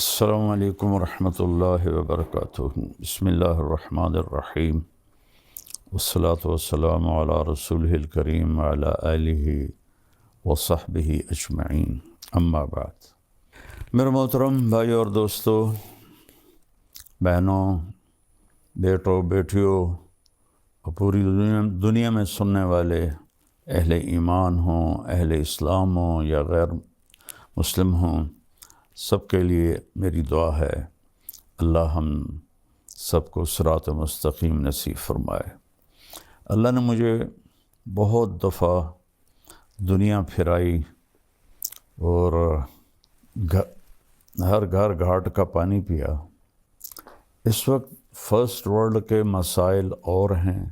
السلام علیکم ورحمۃ اللہ وبرکاتہ۔ بسم اللہ الرحمن الرحیم، والصلاة والسلام علی رسولہ الکریم وعلی آلہ وصحبہ اجمعین، اما بعد۔ میرے محترم بھائی اور دوستو، بہنوں، بیٹوں، بیٹیوں اور پوری دنیا میں سننے والے اہل ایمان ہوں، اہل اسلام ہوں یا غیر مسلم ہوں، سب کے لیے میری دعا ہے اللہ ہم سب کو صراط مستقیم نصیب فرمائے۔ اللہ نے مجھے بہت دفعہ دنیا پھرائی اور ہر گھر گھاٹ کا پانی پیا۔ اس وقت فرسٹ ورلڈ کے مسائل اور ہیں،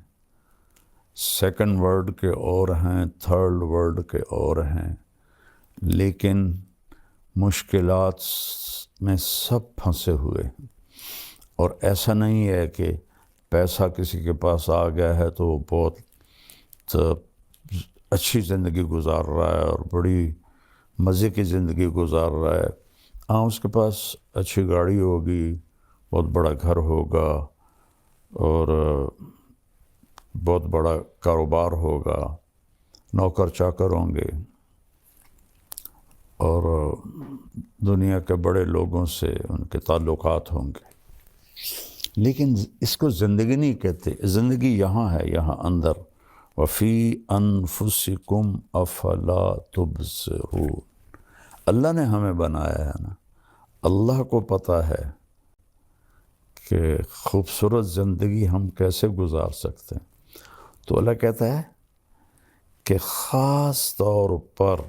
سیکنڈ ورلڈ کے اور ہیں، تھرڈ ورلڈ کے اور ہیں، لیکن مشکلات میں سب پھنسے ہوئے ہیں۔ اور ایسا نہیں ہے کہ پیسہ کسی کے پاس آ گیا ہے تو وہ بہت اچھی زندگی گزار رہا ہے اور بڑی مزے کی زندگی گزار رہا ہے۔ ہاں، اس کے پاس اچھی گاڑی ہوگی، بہت بڑا گھر ہوگا اور بہت بڑا کاروبار ہوگا، نوکر چاکر ہوں گے اور دنیا کے بڑے لوگوں سے ان کے تعلقات ہوں گے، لیکن اس کو زندگی نہیں کہتے۔ زندگی یہاں ہے، یہاں اندر، وفی انفسکم افلا تبصرون۔ اللہ نے ہمیں بنایا ہے نا، اللہ کو پتہ ہے کہ خوبصورت زندگی ہم کیسے گزار سکتے ہیں۔ تو اللہ کہتا ہے کہ خاص طور پر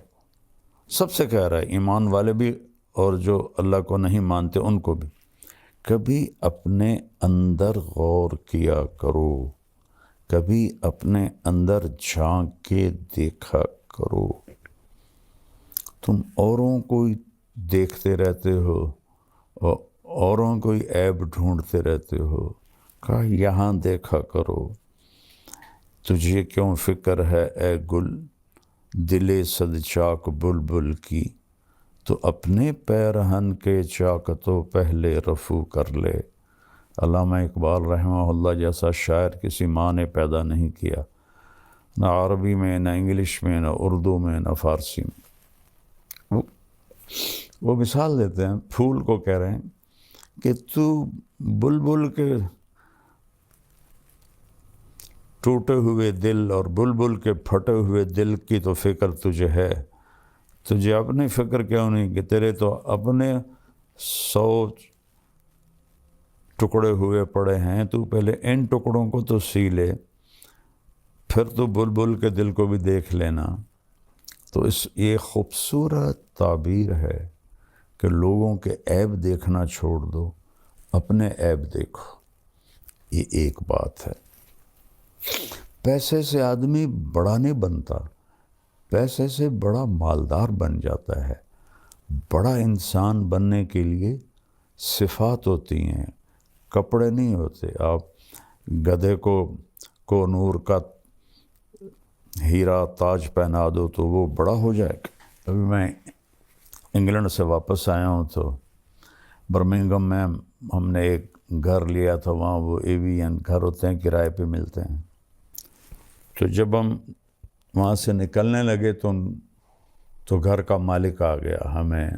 سب سے کہہ رہا ہے، ایمان والے بھی اور جو اللہ کو نہیں مانتے ان کو بھی، کبھی اپنے اندر غور کیا کرو، کبھی اپنے اندر جھانک کے دیکھا کرو۔ تم اوروں کو دیکھتے رہتے ہو اور اوروں کو عیب ڈھونڈتے رہتے ہو، کہا یہاں دیکھا کرو۔ تجھے کیوں فکر ہے اے گل دل صد چاک بلبل کی، تو اپنے پیرہن کے چاک تو پہلے رفو کر لے۔ علامہ اقبال رحمہ اللہ جیسا شاعر کسی ماں نے پیدا نہیں کیا، نہ عربی میں، نہ انگلش میں، نہ اردو میں، نہ فارسی میں۔ وہ مثال دیتے ہیں، پھول کو کہہ رہے ہیں کہ تو بلبل کے ٹوٹے ہوئے دل اور بلبل کے پھٹے ہوئے دل کی تو فکر تجھے ہے، تجھے اپنی فکر کیوں نہیں کہ تیرے تو اپنے 100 ٹکڑے ہوئے پڑے ہیں، تو پہلے ان ٹکڑوں کو تو سی لے، پھر تو بلبل کے دل کو بھی دیکھ لینا۔ تو یہ خوبصورت تعبیر ہے کہ لوگوں کے عیب دیکھنا چھوڑ دو، اپنے عیب دیکھو۔ یہ ایک بات ہے۔ پیسے سے آدمی بڑا نہیں بنتا، پیسے سے بڑا مالدار بن جاتا ہے۔ بڑا انسان بننے کے لیے صفات ہوتی ہیں، کپڑے نہیں ہوتے۔ آپ گدھے کو نور کا ہیرا تاج پہنا دو تو وہ بڑا ہو جائے گا۔ ابھی میں انگلینڈ سے واپس آیا ہوں تو برمنگھم میں ہم نے ایک گھر لیا تھا، وہاں وہ ایوین گھر ہوتے ہیں، کرائے پہ ملتے ہیں۔ تو جب ہم وہاں سے نکلنے لگے تو گھر کا مالک آ گیا ہمیں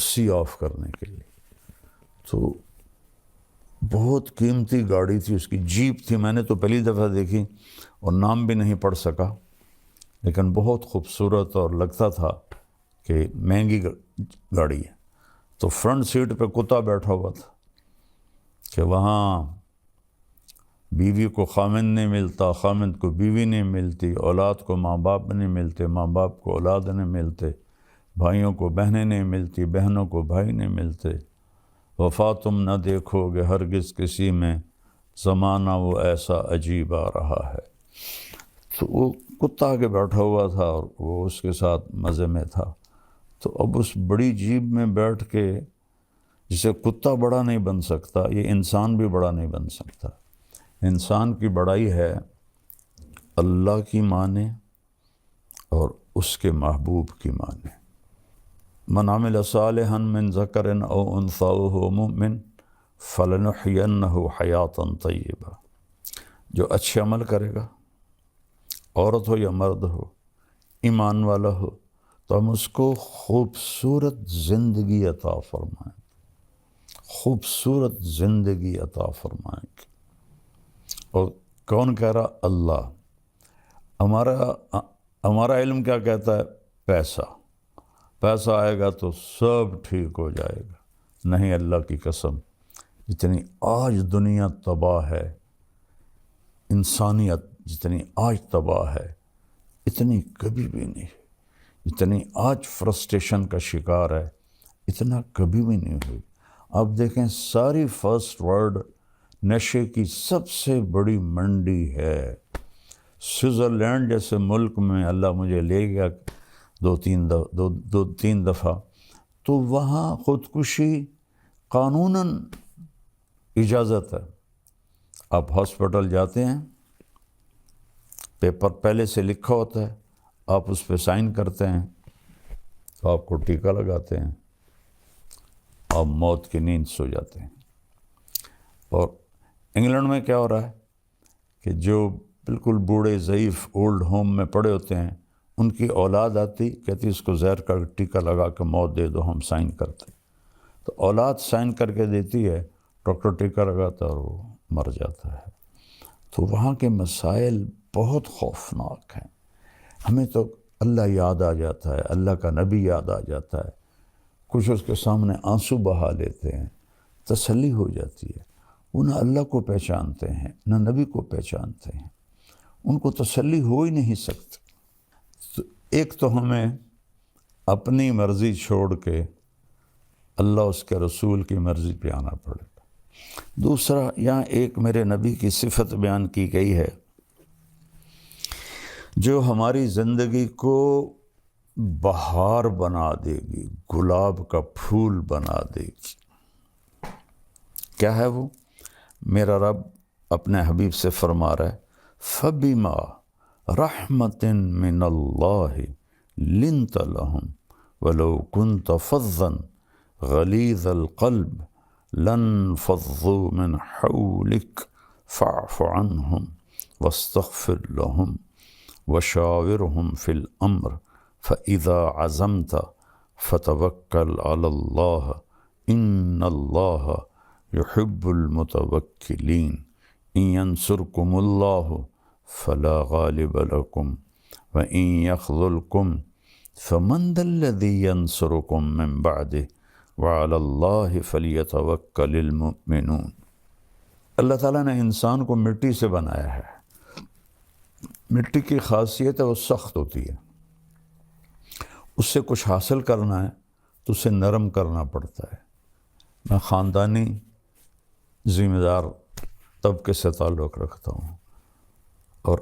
سی آف کرنے کے لیے۔ تو بہت قیمتی گاڑی تھی، اس کی جیپ تھی، میں نے تو پہلی دفعہ دیکھی اور نام بھی نہیں پڑھ سکا، لیکن بہت خوبصورت اور لگتا تھا کہ مہنگی گاڑی ہے۔ تو فرنٹ سیٹ پہ کتا بیٹھا ہوا تھا کہ وہاں بیوی کو خامند نہیں ملتا، خامند کو بیوی نہیں ملتی، اولاد کو ماں باپ نہیں ملتے، ماں باپ کو اولاد نہیں ملتے، بھائیوں کو بہنیں نہیں ملتی، بہنوں کو بھائی نہیں ملتے۔ وفا تم نہ دیکھو گے ہرگز کسی میں، زمانہ وہ ایسا عجیب آ رہا ہے۔ تو وہ کتا آگے بیٹھا ہوا تھا اور وہ اس کے ساتھ مزے میں تھا۔ تو اب اس بڑی جیپ میں بیٹھ کے، جسے کتا بڑا نہیں بن سکتا، یہ انسان بھی بڑا نہیں بن سکتا۔ انسان کی بڑائی ہے اللہ کی مانے اور اس کے محبوب کی مانے۔ من عمل صالحا من ذکر او انثی وهو مؤمن فلنحینہ حیاتا طیبہ، جو اچھے عمل کرے گا، عورت ہو یا مرد ہو، ایمان والا ہو، تو ہم اس کو خوبصورت زندگی عطا فرمائیں، خوبصورت زندگی عطا فرمائیں گے۔ اور کون کہہ رہا؟ اللہ۔ ہمارا علم کیا کہتا ہے؟ پیسہ آئے گا تو سب ٹھیک ہو جائے گا۔ نہیں، اللہ کی قسم، جتنی آج دنیا تباہ ہے، انسانیت جتنی آج تباہ ہے، اتنی کبھی بھی نہیں ہے۔ جتنی آج فرسٹریشن کا شکار ہے، اتنا کبھی بھی نہیں ہوئی۔ آپ دیکھیں، ساری فرسٹ ورلڈ نشے کی سب سے بڑی منڈی ہے۔ سوئٹزرلینڈ جیسے ملک میں اللہ مجھے لے گیا دو تین دفعہ، تو وہاں خودکشی قانوناً اجازت ہے۔ آپ ہاسپٹل جاتے ہیں، پیپر پہلے سے لکھا ہوتا ہے، آپ اس پہ سائن کرتے ہیں، تو آپ کو ٹیکہ لگاتے ہیں، آپ موت کی نیند سو جاتے ہیں۔ اور انگلینڈ میں کیا ہو رہا ہے کہ جو بالکل بوڑھے ضعیف اولڈ ہوم میں پڑے ہوتے ہیں، ان کی اولاد آتی، کہتی اس کو زہر کا ٹیکہ لگا کے موت دے دو، ہم سائن کرتے۔ تو اولاد سائن کر کے دیتی ہے، ڈاکٹر ٹیکہ لگاتا ہے اور وہ مر جاتا ہے۔ تو وہاں کے مسائل بہت خوفناک ہیں۔ ہمیں تو اللہ یاد آ جاتا ہے، اللہ کا نبی یاد آ جاتا ہے، کچھ اس کے سامنے آنسو بہا لیتے ہیں، تسلی ہو جاتی ہے۔ وہ نہ اللہ کو پہچانتے ہیں، نہ نبی کو پہچانتے ہیں، ان کو تسلی ہو ہی نہیں سکتی۔ تو ایک تو ہمیں اپنی مرضی چھوڑ کے اللہ اس کے رسول کی مرضی پہ آنا پڑے گا۔ دوسرا، یہاں ایک میرے نبی کی صفت بیان کی گئی ہے جو ہماری زندگی کو بہار بنا دے گی، گلاب کا پھول بنا دے گی۔ کیا ہے وہ؟ میرا رب اپنے حبیب سے فرما رہا ہے، فَبِمَا رَحْمَةٍ مِّنَ اللَّهِ لِنْتَ لَهُمْ وَلَوْ كُنْتَ فَظًّا غَلِيظَ الْقَلْبِ لَانفَضُّوا مِنْ حَوْلِكَ فَاعْفُ عَنْهُمْ وَاسْتَغْفِرْ لَهُمْ وَشَاوِرْهُمْ فِي الْأَمْرِ فَإِذَا عَزَمْتَ فَتَوَكَّلْ عَلَى اللَّهِ إِنَّ اللَّهَ يحب المتوکلین ان ینصرکم اللہ فلا غالب لکم وان یخذلکم فمن ذا الذی ینصرکم من بعدہ وعلی اللہ فلیتوکل المؤمنون۔ اللہ تعالیٰ نے انسان کو مٹی سے بنایا ہے۔ مٹی کی خاصیت ہے وہ سخت ہوتی ہے، اس سے کچھ حاصل کرنا ہے تو اسے نرم کرنا پڑتا ہے۔ میں خاندانی ذمہ دار طبقے سے تعلق رکھتا ہوں اور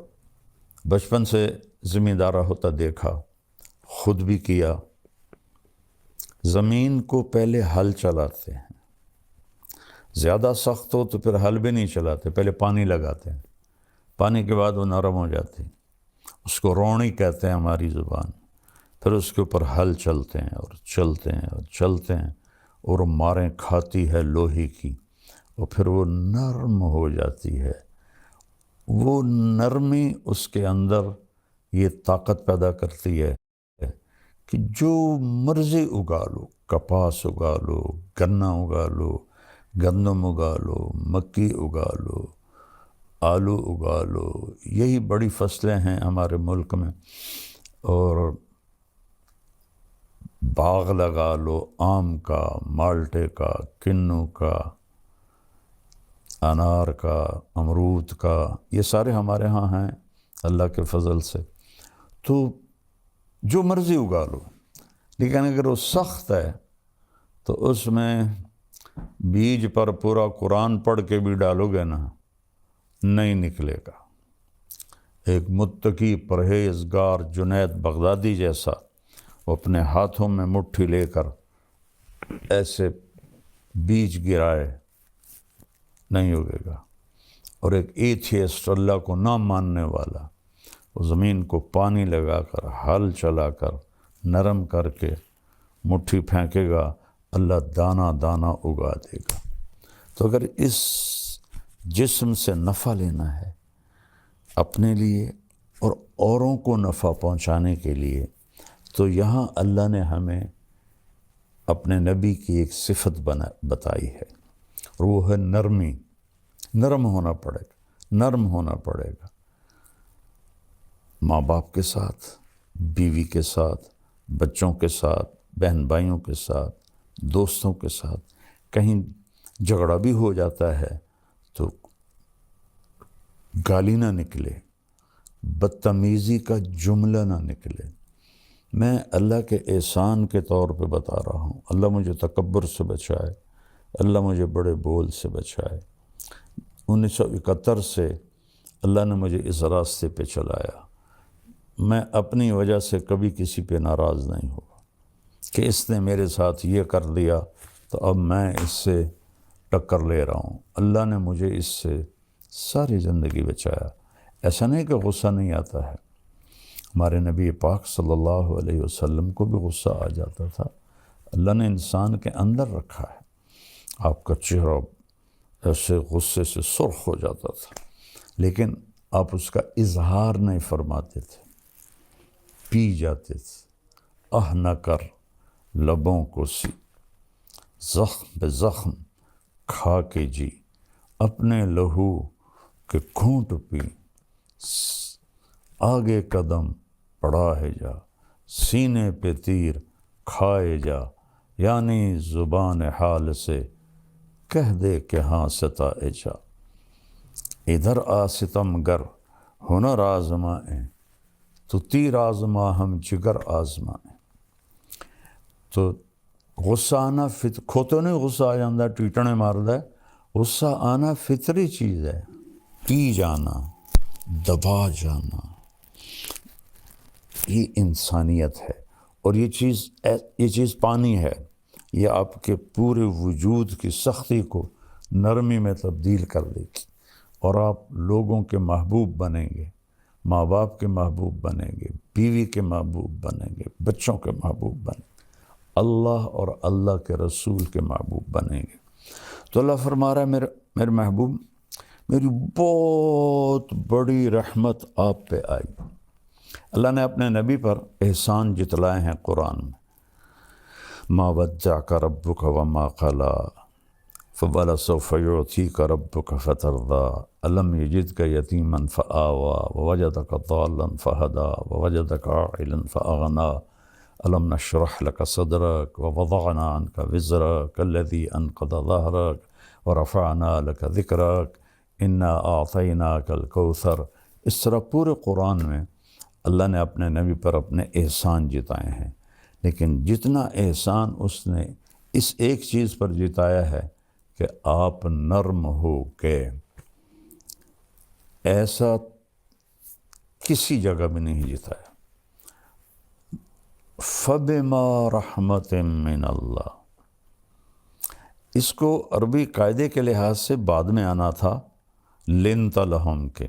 بچپن سے ذمہ دارہ ہوتا دیکھا، خود بھی کیا۔ زمین کو پہلے ہل چلاتے ہیں، زیادہ سخت ہو تو پھر ہل بھی نہیں چلاتے، پہلے پانی لگاتے ہیں، پانی کے بعد وہ نرم ہو جاتی، اس کو روڑی کہتے ہیں ہماری زبان۔ پھر اس کے اوپر ہل چلتے ہیں اور چلتے ہیں اور چلتے ہیں، اور ماریں کھاتی ہے لوہے کی، اور پھر وہ نرم ہو جاتی ہے۔ وہ نرمی اس کے اندر یہ طاقت پیدا کرتی ہے کہ جو مرضی اگا لو، کپاس اگا لو، گنا اگا لو، گندم اگا لو، مکی اگا لو، آلو اگا لو، یہی بڑی فصلیں ہیں ہمارے ملک میں۔ اور باغ لگا لو، آم کا، مالٹے کا، کنو کا، انار کا، امرود کا، یہ سارے ہمارے ہاں ہیں اللہ کے فضل سے۔ تو جو مرضی اگا لو، لیکن اگر وہ سخت ہے تو اس میں بیج پر پورا قرآن پڑھ کے بھی ڈالو گے نا، نہیں نکلے گا۔ ایک متقی پرہیزگار جنید بغدادی جیسا، وہ اپنے ہاتھوں میں مٹھی لے کر ایسے بیج گرائے، نہیں اگے گا۔ اور ایک ایتھیسٹ، اللہ کو نہ ماننے والا، وہ زمین کو پانی لگا کر، ہل چلا کر، نرم کر کے مٹھی پھینکے گا اللہ دانہ دانہ اگا دے گا۔ تو اگر اس جسم سے نفع لینا ہے اپنے لیے اور اوروں کو نفع پہنچانے کے لیے، تو یہاں اللہ نے ہمیں اپنے نبی کی ایک صفت بتائی ہے، اور وہ ہے نرمی۔ نرم ہونا پڑے گا، نرم ہونا پڑے گا ماں باپ کے ساتھ، بیوی کے ساتھ، بچوں کے ساتھ، بہن بھائیوں کے ساتھ، دوستوں کے ساتھ۔ کہیں جھگڑا بھی ہو جاتا ہے تو گالی نہ نکلے، بدتمیزی کا جملہ نہ نکلے۔ میں اللہ کے احسان کے طور پہ بتا رہا ہوں، اللہ مجھے تکبر سے بچائے، اللہ مجھے بڑے بول سے بچائے۔ 1971 سے اللہ نے مجھے اس راستے پہ چلایا۔ میں اپنی وجہ سے کبھی کسی پہ ناراض نہیں ہوا کہ اس نے میرے ساتھ یہ کر دیا تو اب میں اس سے ٹکر لے رہا ہوں۔ اللہ نے مجھے اس سے ساری زندگی بچایا۔ ایسا نہیں کہ غصہ نہیں آتا ہے، ہمارے نبی پاک صلی اللہ علیہ وسلم کو بھی غصہ آ جاتا تھا۔ اللہ نے انسان کے اندر رکھا ہے۔ آپ کا چہرہ ایسے غصے سے سرخ ہو جاتا تھا، لیکن آپ اس کا اظہار نہیں فرماتے تھے، پی جاتے تھے۔ نہ کر لبوں کو سی، زخم بے زخم کھا کے جی، اپنے لہو کے گھونٹ پی، آگے قدم بڑھا ہے جا، سینے پہ تیر کھائے جا، یعنی زبان حال سے کہہ دے کہ ہاں ستائے جا۔ ادھر آ ستم گر ہنر آزمائیں، تو تیر آزما ہم جگر آزمائیں۔ تو غصہ آنا کھوتے نہیں غصہ آ جاندہ ٹیٹنے ماردہ ہے، غصہ آنا فطری چیز ہے۔ پی جانا، دبا جانا، یہ انسانیت ہے، اور یہ چیز پانی ہے، یہ آپ کے پورے وجود کی سختی کو نرمی میں تبدیل کر دے گی، اور آپ لوگوں کے محبوب بنیں گے، ماں باپ کے محبوب بنیں گے، بیوی کے محبوب بنیں گے، بچوں کے محبوب بنیں گے، اللہ اور اللہ کے رسول کے محبوب بنیں گے۔ تو اللہ فرما رہا ہے میرے محبوب، میری بہت بڑی رحمت آپ پہ آئی۔ اللہ نے اپنے نبی پر احسان جتلائے ہیں قرآن میں۔ ما ودعک ربک وما قلی فولسوف یعطیک ربک فترضی الم یجدک یتیما فآوی ووجدک ضالا فہدی ووجدک عائلا فأغنی الم نشرح لک صدرک ووضعنا عنک وزرک الذی انقض ظہرک ورفعنا لک ذکرک انا اعطیناک الکوثر۔ اس طرح پورے قرآن میں اللہ نے اپنے نبی پر اپنے احسان جتائے ہیں، لیکن جتنا احسان اس نے اس ایک چیز پر جتایا ہے کہ آپ نرم ہو گئے، ایسا کسی جگہ بھی نہیں جتایا۔ فَبِمَا رَحْمَةٍ مِّنَ اللَّهِ، اس کو عربی قاعدے کے لحاظ سے بعد میں آنا تھا لِنْتَ لَهُمْ کے،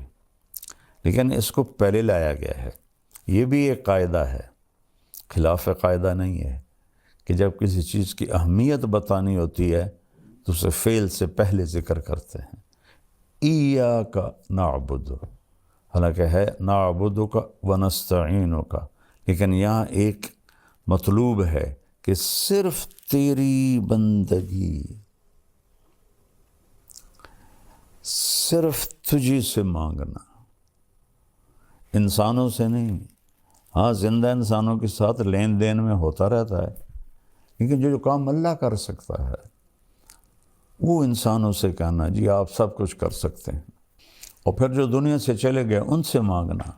لیکن اس کو پہلے لایا گیا ہے۔ یہ بھی ایک قاعدہ ہے، خلاف قاعدہ نہیں ہے کہ جب کسی چیز کی اہمیت بتانی ہوتی ہے تو اسے فعل سے پہلے ذکر کرتے ہیں۔ ایاک نعبد، حالانکہ ہے نعبدک ونستعینک، لیکن یہاں ایک مطلوب ہے کہ صرف تیری بندگی، صرف تجھی سے مانگنا، انسانوں سے نہیں۔ ہاں زندہ انسانوں کے ساتھ لین دین میں ہوتا رہتا ہے، لیکن جو کام اللہ کر سکتا ہے وہ انسانوں سے کہنا جی آپ سب کچھ کر سکتے ہیں، اور پھر جو دنیا سے چلے گئے ان سے مانگنا،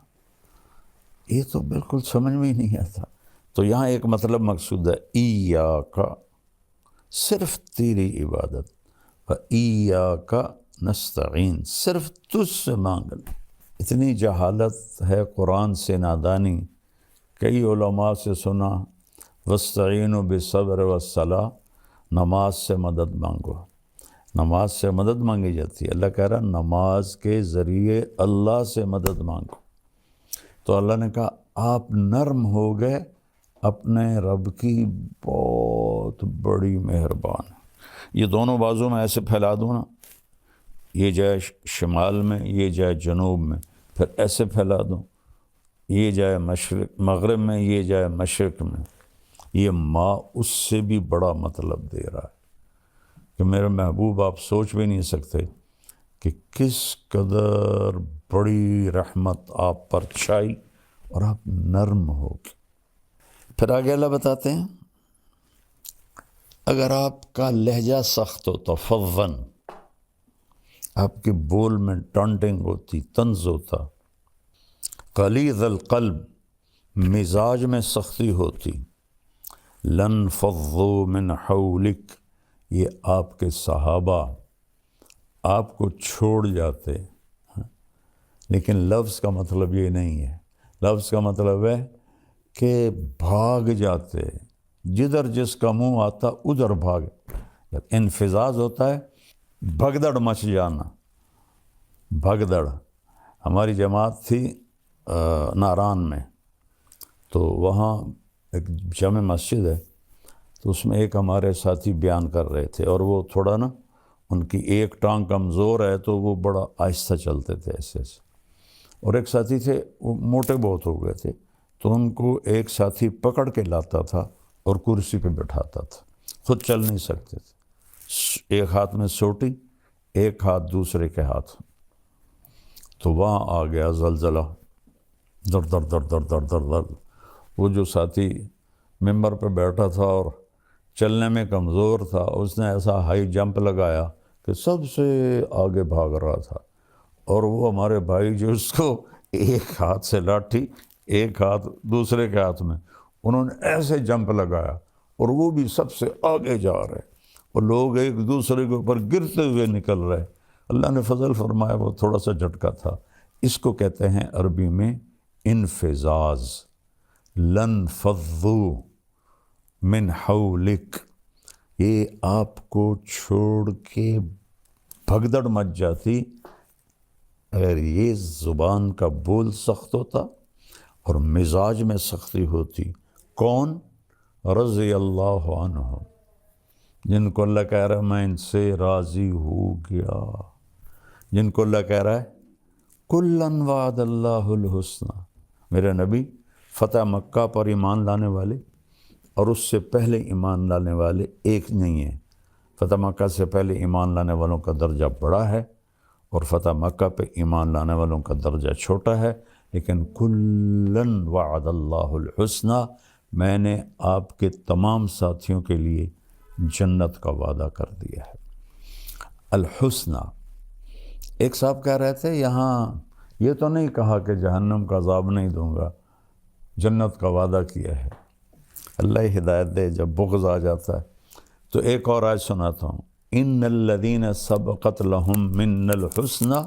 یہ تو بالکل سمجھ میں ہی نہیں آتا۔ تو یہاں ایک مطلب مقصود ہے، ایاک، صرف تیری عبادت، وَإِيَّاكَ نَسْتَعِينُ، صرف تجھ سے مانگنا۔ اتنی جہالت ہے قرآن سے، نادانی۔ کئی علماء سے سنا وَاسْتَعِينُوا بِالصَّبْرِ وَالصَّلَاةِ، نماز سے مدد مانگو، نماز سے مدد مانگی جاتی ہے۔ اللہ کہہ رہا نماز کے ذریعے اللہ سے مدد مانگو۔ تو اللہ نے کہا آپ نرم ہو گئے، اپنے رب کی بہت بڑی مہربان ہے۔ یہ دونوں بازو میں ایسے پھیلا دوں نا، یہ جائے شمال میں، یہ جائے جنوب میں، پھر ایسے پھیلا دوں، یہ جائے مشرق مغرب میں، یہ جائے مشرق میں، یہ ماں اس سے بھی بڑا مطلب دے رہا ہے کہ میرے محبوب آپ سوچ بھی نہیں سکتے کہ کس قدر بڑی رحمت آپ پر چھائی اور آپ نرم ہو گئے۔ پھر آگے اللہ بتاتے ہیں اگر آپ کا لہجہ سخت ہو تو فظن، آپ کے بول میں ٹانٹنگ ہوتی، طنز ہوتا، غلیظ القلب، مزاج میں سختی ہوتی، لن فضوا من حولک، یہ آپ کے صحابہ آپ کو چھوڑ جاتے۔ لیکن لفظ کا مطلب یہ نہیں ہے، لفظ کا مطلب ہے کہ بھاگ جاتے، جدھر جس کا منہ آتا ادھر بھاگ۔ انفزاز ہوتا ہے بھگدڑ مچ جانا، بھگدڑ۔ ہماری جماعت تھی ناران میں، تو وہاں ایک جامع مسجد ہے، تو اس میں ایک ہمارے ساتھی بیان کر رہے تھے، اور وہ تھوڑا نا ان کی ایک ٹانگ کمزور ہے تو وہ بڑا آہستہ چلتے تھے ایسے ایسے، اور ایک ساتھی تھے وہ موٹے بہت ہو گئے تھے، تو ان کو ایک ساتھی پکڑ کے لاتا تھا اور کرسی پہ بٹھاتا تھا، خود چل نہیں سکتے تھے، ایک ہاتھ میں سوٹی، ایک ہاتھ دوسرے کے ہاتھ۔ تو وہاں آ گیا زلزلہ، در در در در در در در۔ وہ جو ساتھی ممبر پہ بیٹھا تھا اور چلنے میں کمزور تھا، اس نے ایسا ہائی جمپ لگایا کہ سب سے آگے بھاگ رہا تھا، اور وہ ہمارے بھائی جو اس کو ایک ہاتھ سے لاٹھی، ایک ہاتھ دوسرے کے ہاتھ میں، انہوں نے ایسے جمپ لگایا اور وہ بھی سب سے آگے جا رہے، اور لوگ ایک دوسرے کے اوپر گرتے ہوئے نکل رہے۔ اللہ نے فضل فرمایا وہ تھوڑا سا جھٹکا تھا۔ اس کو کہتے ہیں عربی میں انفزاز۔ لن فضوا من حولک، یہ آپ کو چھوڑ کے بھگدڑ مچ جاتی اگر یہ زبان کا بول سخت ہوتا اور مزاج میں سختی ہوتی۔ کون؟ رضی اللہ عنہ، جن کو اللہ کہہ رہا ہے میں ان سے راضی ہو گیا، جن کو اللہ کہہ رہا ہے کلن وعد اللہ الحسنى۔ میرے نبی فتح مکہ پر ایمان لانے والے اور اس سے پہلے ایمان لانے والے ایک نہیں ہیں۔ فتح مکہ سے پہلے ایمان لانے والوں کا درجہ بڑا ہے، اور فتح مکہ پہ ایمان لانے والوں کا درجہ چھوٹا ہے، لیکن کلن وعد اللہ الحسنى، میں نے آپ کے تمام ساتھیوں کے لیے جنت کا وعدہ کر دیا ہے۔ الحسنى، ایک صاحب کہہ رہے تھے یہاں یہ تو نہیں کہا کہ جہنم کا عذاب نہیں دوں گا، جنت کا وعدہ کیا ہے۔ اللہ ہدایت دے، جب بغض آ جاتا ہے تو ایک اور آیت سناتا ہوں، ان الذین سبقت لہم من الحسنى،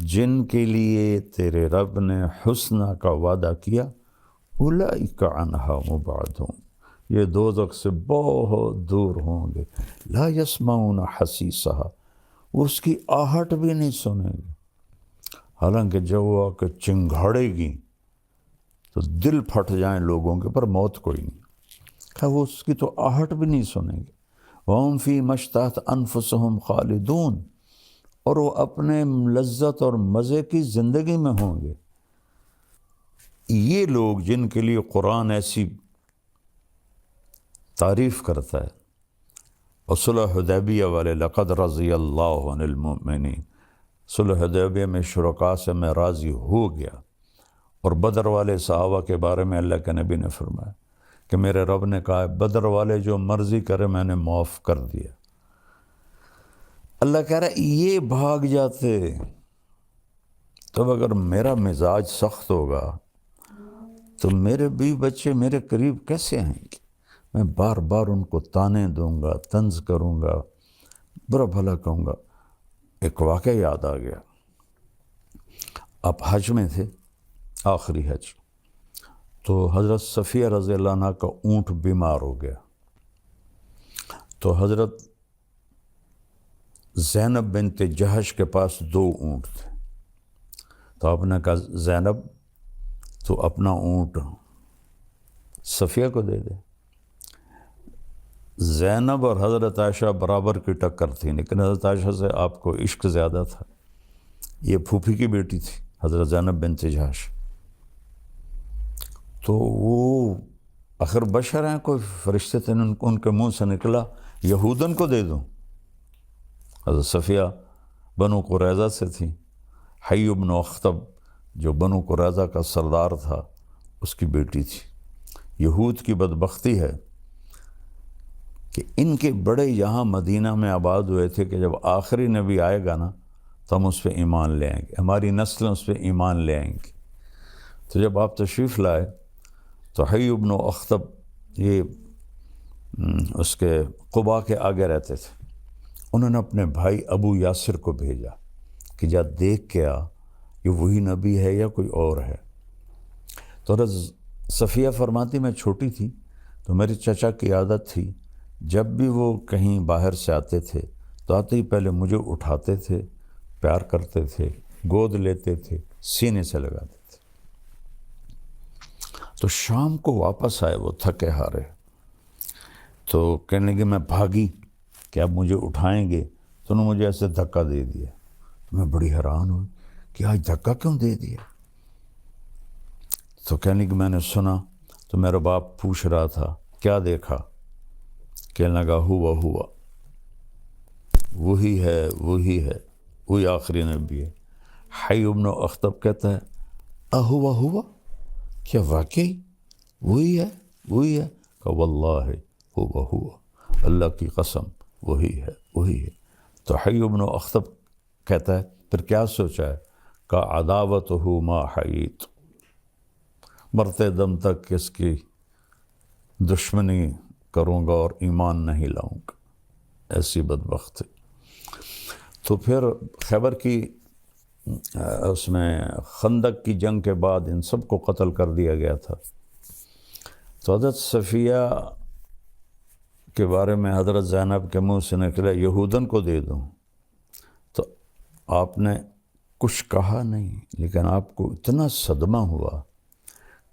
جن کے لیے تیرے رب نے حسنہ کا وعدہ کیا، اولئک عنہا مبعدون، یہ دوزخ سے بہت دور ہوں گے، لا یسمعون حسیسہا، وہ اس کی آہٹ بھی نہیں سنیں گے۔ حالانکہ جب وہ آ کے چنگھاڑے گی تو دل پھٹ جائیں لوگوں کے، پر موت کوئی نہیں، کہ وہ اس کی تو آہٹ بھی نہیں سنیں گے۔ وَهُمْ فِي مَا اشْتَهَتْ أَنفُسُهُمْ خَالِدُونَ، اور وہ اپنے لذت اور مزے کی زندگی میں ہوں گے۔ یہ لوگ جن کے لیے قرآن ایسی تعریف کرتا ہے، اور صلح حدیبیہ والے لقد رضی اللہ عن المؤمنین، صلح حدیبیہ میں شرکاء سے میں راضی ہو گیا، اور بدر والے صحابہ کے بارے میں اللہ کے نبی نے فرمایا کہ میرے رب نے کہا ہے بدر والے جو مرضی کرے میں نے معاف کر دیا۔ اللہ کہہ رہا ہے یہ بھاگ جاتے، تب اگر میرا مزاج سخت ہوگا تو میرے بیوی بچے میرے قریب کیسے آئیں گے؟ میں بار بار ان کو تانے دوں گا، طنز کروں گا، برا بھلا کہوں گا۔ ایک واقعہ یاد آ گیا، آپ حج میں تھے، آخری حج، تو حضرت صفیہ رضی اللہ عنہ کا اونٹ بیمار ہو گیا، تو حضرت زینب بنت جہش کے پاس 2 اونٹ تھے، تو آپ نے کہا زینب تو اپنا اونٹ صفیہ کو دے دے۔ زینب اور حضرت عائشہ برابر کی ٹکر تھی، لیکن حضرت عائشہ سے آپ کو عشق زیادہ تھا۔ یہ پھوپھی کی بیٹی تھی حضرت زینب بنت جحش، تو وہ آخر بشر ہیں، کوئی فرشتے تھے، ان کے منہ سے نکلا یہودن کو دے دوں۔ حضرت صفیہ بنو قریظہ سے تھی، حی بن اخطب جو بنو قریظہ کا سردار تھا اس کی بیٹی تھی۔ یہود کی بدبختی ہے کہ ان کے بڑے یہاں مدینہ میں آباد ہوئے تھے کہ جب آخری نبی آئے گا نا تو ہم اس پہ ایمان لے آئیں گے، ہماری نسلیں اس پہ ایمان لے آئیں گی۔ تو جب آپ تشریف لائے تو حی بن اخطب یہ اس کے قباء کے آگے رہتے تھے، انہوں نے اپنے بھائی ابو یاسر کو بھیجا کہ جا دیکھ کے آ کہ وہی نبی ہے یا کوئی اور ہے۔ تو حضرت صفیہ فرماتی میں چھوٹی تھی تو میری چچا کی عادت تھی جب بھی وہ کہیں باہر سے آتے تھے تو آتے ہی پہلے مجھے اٹھاتے تھے، پیار کرتے تھے، گود لیتے تھے، سینے سے لگاتے تھے۔ تو شام کو واپس آئے وہ تھکے ہارے، تو کہنے لگے میں بھاگی کہ اب مجھے اٹھائیں گے، تو انہوں نے مجھے ایسے دھکا دے دیا۔ میں بڑی حیران ہوئی کہ آج دھکا کیوں دے دیا؟ تو کہنے لگے میں نے سنا تو میرا باپ پوچھ رہا تھا کیا دیکھا؟ کہنے لگا ہوا وہی ہے وہی آخری نبی ہے۔ حی بن اخطب کہتا ہے ہوا کیا واقعی وہی ہے؟ کہ واللہ ہوا اللہ کی قسم وہی ہے۔ تو حی بن اخطب کہتا ہے پھر کیا سوچا ہے؟ کہ عداوتہ ما حییت، مرتے دم تک اس کی دشمنی کروں گا اور ایمان نہیں لاؤں گا، ایسی بدبخت ہے۔ تو پھر خیبر کی اس میں خندق کی جنگ کے بعد ان سب کو قتل کر دیا گیا تھا۔ تو حضرت صفیہ کے بارے میں حضرت زینب کے منہ سے نکلا یہودن کو دے دوں، تو آپ نے کچھ کہا نہیں، لیکن آپ کو اتنا صدمہ ہوا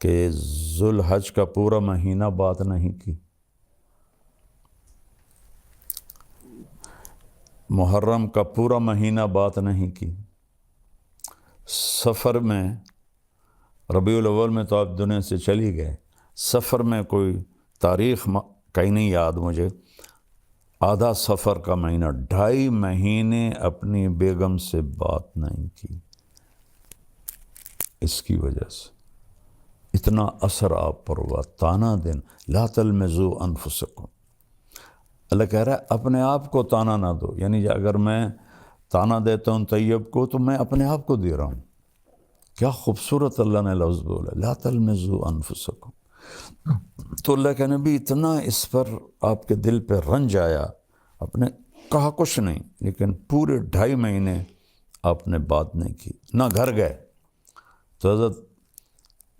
کہ ذوالحج کا پورا مہینہ بات نہیں کی، محرم کا پورا مہینہ بات نہیں کی، سفر میں ربیع الاول میں تو آپ دنیا سے چلی گئے، سفر میں کوئی تاریخ کہیں نہیں یاد مجھے، آدھا سفر کا مہینہ 2.5 مہینے اپنی بیگم سے بات نہیں کی۔ اس کی وجہ سے اتنا اثر آپ پر ہوا، تانا دن لا تلمزوا انفسکم، اللہ کہہ رہا ہے اپنے آپ کو تانا نہ دو، یعنی اگر میں تانا دیتا ہوں طیب کو تو میں اپنے آپ کو دے رہا ہوں۔ کیا خوبصورت اللہ نے لفظ بولا لا تلمزوا انفسکم۔ تو اللہ کے نبی اتنا اس پر آپ کے دل پہ رنج آیا، آپ نے کہا کچھ نہیں، لیکن پورے 2.5 مہینے آپ نے بات نہیں کی، نہ گھر گئے۔ تو حضرت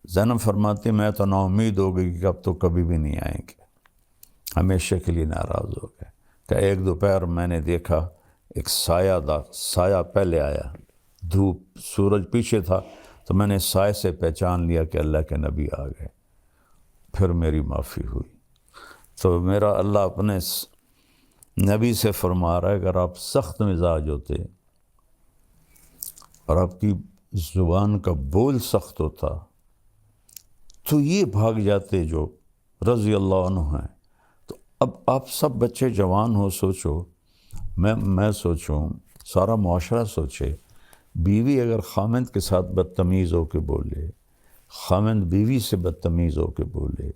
زینب فرماتی میں تو نا امید ہو گئی کہ اب تو کبھی بھی نہیں آئیں گے، ہمیشہ کے لیے ناراض ہو گئے۔ کہ ایک دوپہر میں نے دیکھا ایک سایہ پہلے آیا، دھوپ سورج پیچھے تھا، تو میں نے سائے سے پہچان لیا کہ اللہ کے نبی آ گئے، پھر میری معافی ہوئی۔ تو میرا اللہ اپنے نبی سے فرما رہا ہے اگر آپ سخت مزاج ہوتے اور آپ کی زبان کا بول سخت ہوتا تو یہ بھاگ جاتے جو رضی اللہ عنہ ہیں۔ تو اب آپ سب بچے جوان ہو، سوچو، میں سوچوں، سارا معاشرہ سوچے، بیوی اگر خامند کے ساتھ بدتمیز ہو کے بولے، خامند بیوی سے بدتمیز ہو کے بولے،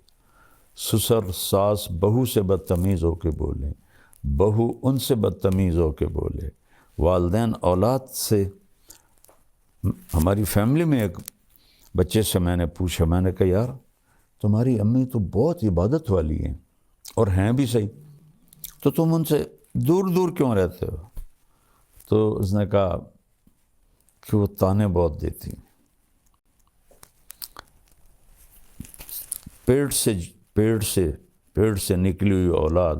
سسر ساس بہو سے بدتمیز ہو کے بولے، بہو ان سے بدتمیز ہو کے بولے، والدین اولاد سے۔ ہماری فیملی میں ایک بچے سے میں نے پوچھا، میں نے کہا یار تمہاری امی تو بہت عبادت والی ہیں اور ہیں بھی صحیح، تو تم ان سے دور دور کیوں رہتے ہو؟ تو اس نے کہا کہ وہ تانے بہت دیتی ہیں، پیڑ سے نکلی ہوئی اولاد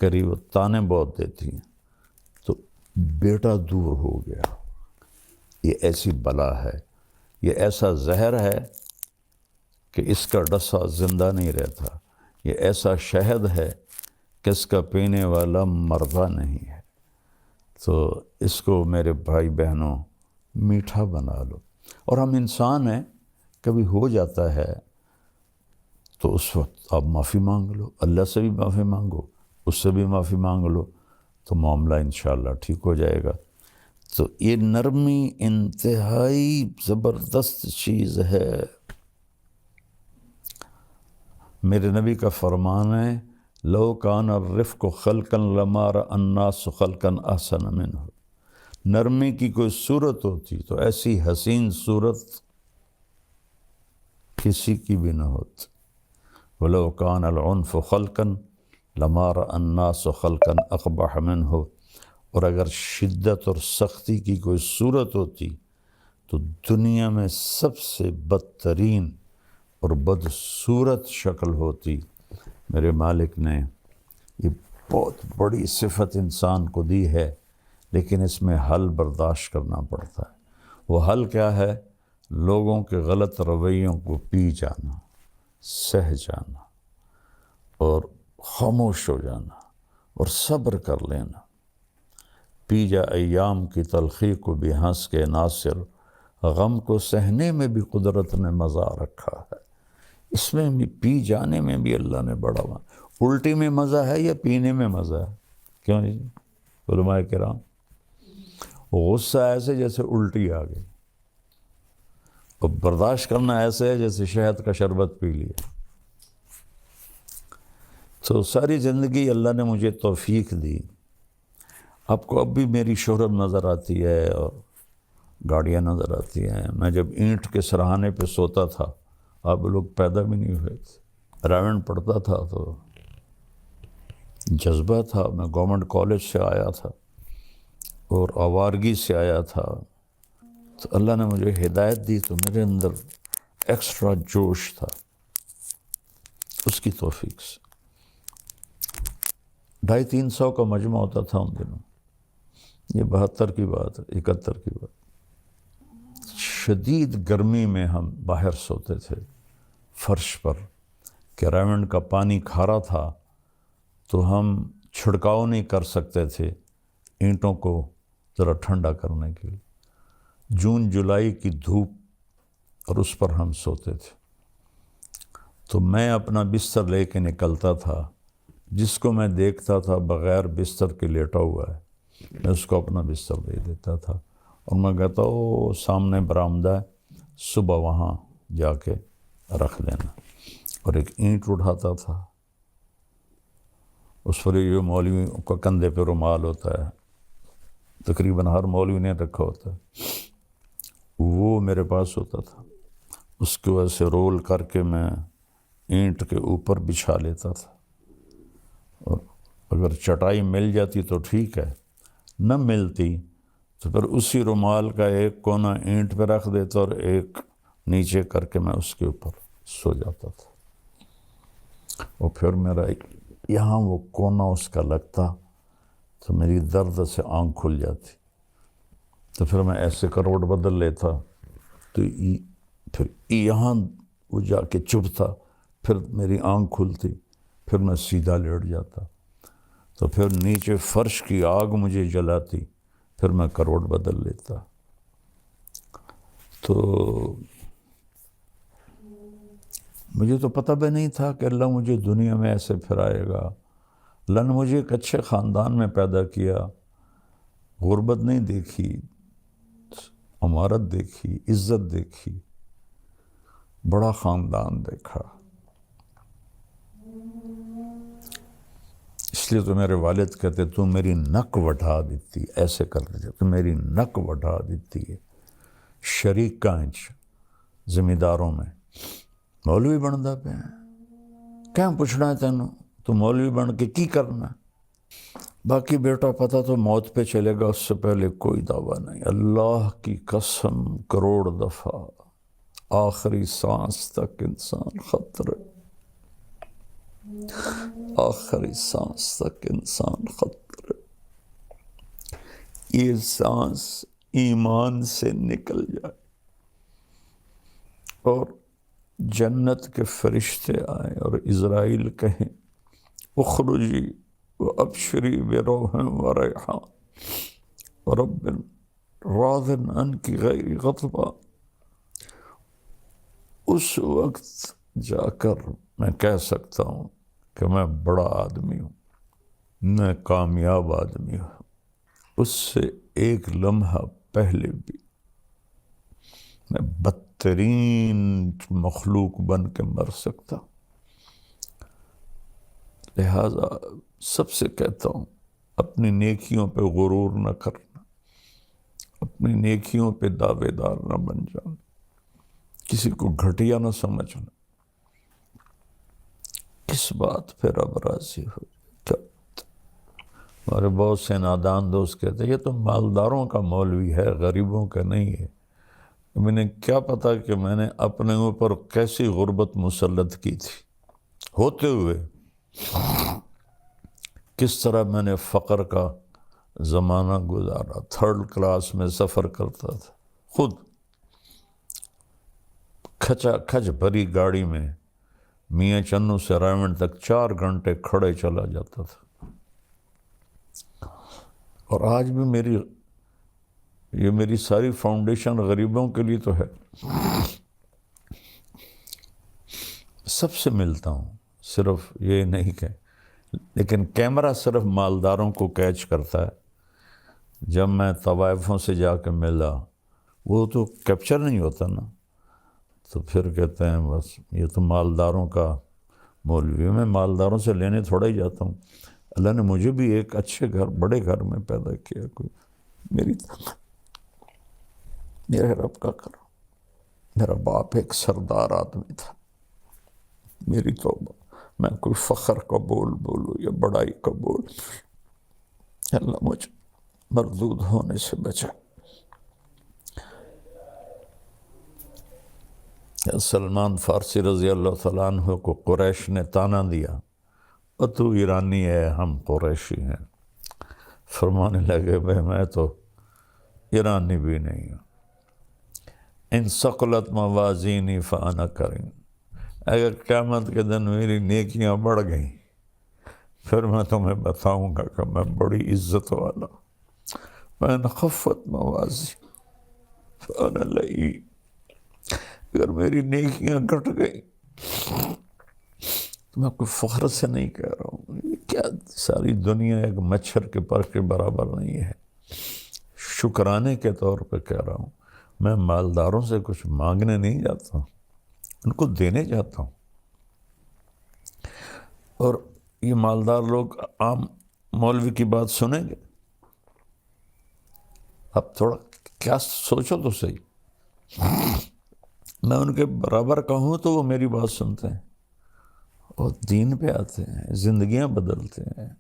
قریب تانے بہت دیتی ہیں، تو بیٹا دور ہو گیا۔ یہ ایسی بلا ہے، یہ ایسا زہر ہے کہ اس کا ڈسا زندہ نہیں رہتا، یہ ایسا شہد ہے کہ اس کا پینے والا مردہ نہیں ہے۔ تو اس کو میرے بھائی بہنوں میٹھا بنا لو۔ اور ہم انسان ہیں، کبھی ہو جاتا ہے تو اس وقت آپ معافی مانگ لو، اللہ سے بھی معافی مانگو، اس سے بھی معافی مانگ لو، تو معاملہ انشاءاللہ ٹھیک ہو جائے گا۔ تو یہ نرمی انتہائی زبردست چیز ہے۔ میرے نبی کا فرمان ہے، لو کان الرفق خلقا لما رأى الناس خلقا احسن منه۔ نرمی کی کوئی صورت ہوتی تو ایسی حسین صورت کسی کی بھی نہ ہوتی۔ وَلَوْ كَانَ الْعُنْفُ خَلْقًا لَمَا رَأَى النَّاسُ خَلْقًا أَقْبَحَ مِنْهُ۔ اور اگر شدت اور سختی کی کوئی صورت ہوتی تو دنیا میں سب سے بدترین اور بدصورت شکل ہوتی۔ میرے مالک نے یہ بہت بڑی صفت انسان کو دی ہے، لیکن اس میں حل برداشت کرنا پڑتا ہے۔ وہ حل کیا ہے؟ لوگوں کے غلط رویوں کو پی جانا، سہ جانا، اور خاموش ہو جانا، اور صبر کر لینا۔ پی جا ایام کی تلخی کو بھی ہنس کے ناصر، غم کو سہنے میں بھی قدرت نے مزہ رکھا ہے۔ اس میں بھی پی جانے میں بھی اللہ نے بڑا الٹی میں مزہ ہے یا پینے میں مزہ ہے؟ کیوں جی علماء کرام؟ غصہ ایسے جیسے الٹی آ گئی، اور برداشت کرنا ایسے ہے جیسے شہد کا شربت پی لیا۔ تو ساری زندگی اللہ نے مجھے توفیق دی۔ آپ کو اب بھی میری شہرت نظر آتی ہے اور گاڑیاں نظر آتی ہیں۔ میں جب اینٹ کے سرہانے پہ سوتا تھا، آپ لوگ پیدا بھی نہیں ہوئے تھے۔ راون پڑھتا تھا تو جذبہ تھا، میں گورنمنٹ کالج سے آیا تھا اور آوارگی سے آیا تھا، تو اللہ نے مجھے ہدایت دی تو میرے اندر ایکسٹرا جوش تھا، اس کی توفیق سے۔ 250-300 کا مجمع ہوتا تھا ان دنوں، یہ 72 کی بات ہے، 71 کی بات۔ شدید گرمی میں ہم باہر سوتے تھے فرش پر، کہ راونڈ کا پانی کھارا تھا تو ہم چھڑکاؤ نہیں کر سکتے تھے اینٹوں کو ذرا ٹھنڈا کرنے کے لیے۔ جون جولائی کی دھوپ اور اس پر ہم سوتے تھے۔ تو میں اپنا بستر لے کے نکلتا تھا، جس کو میں دیکھتا تھا بغیر بستر کے لیٹا ہوا ہے، میں اس کو اپنا بستر دے دیتا تھا، اور میں کہتا وہ سامنے برآمدہ ہے، صبح وہاں جا کے رکھ دینا۔ اور ایک اینٹ اٹھاتا تھا، اس پر یہ مولوی کا کندھے پہ رومال ہوتا ہے، تقریباً ہر مولوی نے رکھا ہوتا ہے، وہ میرے پاس ہوتا تھا۔ اس کو ایسے رول کر کے میں اینٹ کے اوپر بچھا لیتا تھا، اور اگر چٹائی مل جاتی تو ٹھیک ہے، نہ ملتی تو پھر اسی رومال کا ایک کونا اینٹ پہ رکھ دیتا اور ایک نیچے کر کے میں اس کے اوپر سو جاتا تھا۔ اور پھر میرا یہاں وہ کونا اس کا لگتا تو میری درد سے آنکھ کھل جاتی، تو پھر میں ایسے کروٹ بدل لیتا، تو پھر یہاں وہ جا کے چبھتا، پھر میری آنکھ کھلتی، پھر میں سیدھا لیٹ جاتا، تو پھر نیچے فرش کی آگ مجھے جلاتی، پھر میں کروٹ بدل لیتا۔ تو مجھے تو پتہ بھی نہیں تھا کہ اللہ مجھے دنیا میں ایسے پھرائے گا۔ اللہ نے مجھے ایک اچھے خاندان میں پیدا کیا، غربت نہیں دیکھی، عمارت دیکھی، عزت دیکھی، بڑا خاندان دیکھا۔ اس لیے تو میرے والد کہتے تو میری نک وٹھا دیتی، ایسے کر دیتے تو میری نک وٹھا دیتی ہے۔ شریک کانچ زمینداروں میں مولوی بنتا پہ کیا پوچھنا ہے تینوں، تو مولوی بن کے کی کرنا ہے؟ باقی بیٹا پتہ تو موت پہ چلے گا، اس سے پہلے کوئی دعویٰ نہیں۔ اللہ کی قسم کروڑ دفعہ آخری سانس تک انسان خطرے، آخری سانس تک انسان خطرے۔ یہ سانس ایمان سے نکل جائے اور جنت کے فرشتے آئیں اور اسرائیل کہیں اخرجی وابشری بروح وریحان ورب راض عنک غیر غضبان، اس وقت جا کر میں کہہ سکتا ہوں کہ میں بڑا آدمی ہوں، میں کامیاب آدمی ہوں۔ اس سے ایک لمحہ پہلے بھی میں بدترین مخلوق بن کے مر سکتا ہوں۔ لہٰذا سب سے کہتا ہوں اپنی نیکیوں پہ غرور نہ کرنا، اپنی نیکیوں پہ دعوے دار نہ بن جانا، کسی کو گھٹیا نہ سمجھنا۔ کس بات پہ رب راضی ہو؟ ہمارے بہت سے نادان دوست کہتے ہیں یہ تو مالداروں کا مولوی ہے، غریبوں کا نہیں ہے۔ میں کیا پتا کہ میں نے اپنے اوپر کیسی غربت مسلط کی تھی ہوتے ہوئے، کس طرح میں نے فقر کا زمانہ گزارا، 3rd کلاس میں سفر کرتا تھا، خود کھچا کھچ بھری گاڑی میں میاں چنو سے رائمنڈ تک 4 گھنٹے کھڑے چلا جاتا تھا۔ اور آج بھی یہ میری ساری فاؤنڈیشن غریبوں کے لیے تو ہے۔ سب سے ملتا ہوں، صرف یہ نہیں کہ لیکن کیمرہ صرف مالداروں کو کیچ کرتا ہے۔ جب میں طوائفوں سے جا کے ملا، وہ تو کیپچر نہیں ہوتا نا، تو پھر کہتے ہیں بس یہ تو مالداروں کا مولوی ہے۔ میں مالداروں سے لینے تھوڑا ہی جاتا ہوں، اللہ نے مجھے بھی ایک اچھے گھر، بڑے گھر میں پیدا کیا، کوئی میرے رب کا کرم۔ میرا باپ ایک سردار آدمی تھا، میری توبہ، میں کوئی فخر کا بول بولوں یا بڑائی کا بول، اللہ مجھے مردود ہونے سے بچا۔ سلمان فارسی رضی اللہ تعالیٰ عنہ کو قریش نے تانا دیا، اور تو ایرانی ہے، ہم قریشی ہیں۔ فرمانے لگے بھائی میں تو ایرانی بھی نہیں ہوں، ان ثقلت موازینی فانا کریم، اگر قیامت کے دن میری نیکیاں بڑھ گئیں پھر میں تمہیں بتاؤں گا کہ میں بڑی عزت والا ہوں۔ وَإِنْ خَفَّتْ مَوَازِينُ فَأَنَا لَئِيمٌ، اگر میری نیکیاں گھٹ گئی تو میں کوئی فخر سے نہیں کہہ رہا ہوں، یہ کیا ساری دنیا ایک مچھر کے پر کے برابر نہیں ہے، شکرانے کے طور پہ کہہ رہا ہوں۔ میں مالداروں سے کچھ مانگنے نہیں جاتا ہوں، ان کو دینے جاتا ہوں۔ اور یہ مالدار لوگ عام مولوی کی بات سنیں گے؟ اب تھوڑا کیا سوچو تو صحیح، میں ان کے برابر کا ہوں تو وہ میری بات سنتے ہیں اور دین پہ آتے ہیں، زندگیاں بدلتے ہیں۔